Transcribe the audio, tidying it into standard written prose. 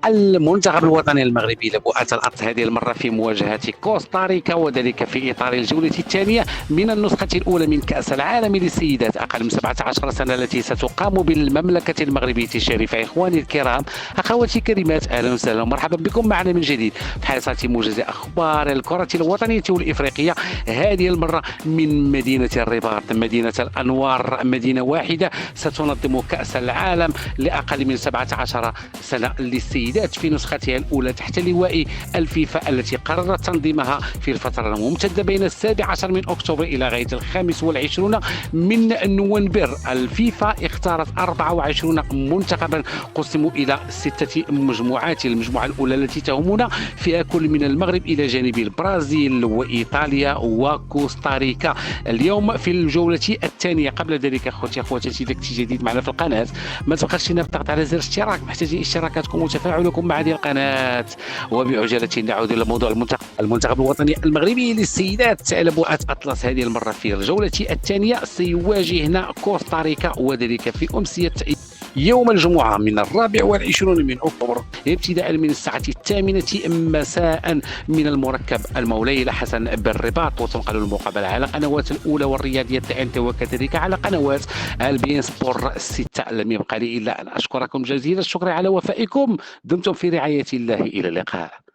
المنتخب الوطني المغربي لبؤات الأرض هذه المرة في مواجهة كوستاريكا، وذلك في إطار الجولة الثانية من النسخة الأولى من كأس العالم للسيدات أقل من 17 سنة التي ستقام بالمملكة المغربية الشريفة. إخواني الكرام، أخواتي الكريمات، أهلا وسهلا ومرحبا بكم معنا من جديد في حلقة موجز أخبار الكرة الوطنية والإفريقية، هذه المرة من مدينة الرباط، مدينة الأنوار، مدينة واحدة ستنظم كأس العالم لأقل من 17 سنة للسيدات في نسختها الأولى تحت لواء الفيفا التي قررت تنظيمها في الفترة الممتدة بين 17 من أكتوبر إلى غاية 25 من نوفمبر. الفيفا اختارت 24 منتخبا قسموا إلى 6 مجموعات. المجموعة الأولى التي تهمنا فيها كل من المغرب إلى جانب البرازيل وإيطاليا وكوستاريكا. اليوم في الجولة الثانية. قبل ذلك أخواتي إذا كنتي جديد معنا في القناة ما تبخلش نضغط على زر اشتراك، محتاجين اشتراكاتكم وتفاعلكم مع هذه القناة. وبعجالة نعود إلى موضوع المنتخب الوطني المغربي للسيدات لبؤات أطلس. هذه المرة في الجولة الثانية سيواجهنا كوستاريكا، وذلك في أمسية يوم الجمعة من 24 من أكتوبر ابتداء من الساعة 8 مساء من المركب المولاي لحسن بالرباط، وتنقل المقابلة على قنوات الأولى والرياضية أنت وكذلك على قنوات البين سبور 6. لم يبقى لي إلا أن أشكركم جزيل الشكر على وفائكم. دمتم في رعاية الله، إلى اللقاء.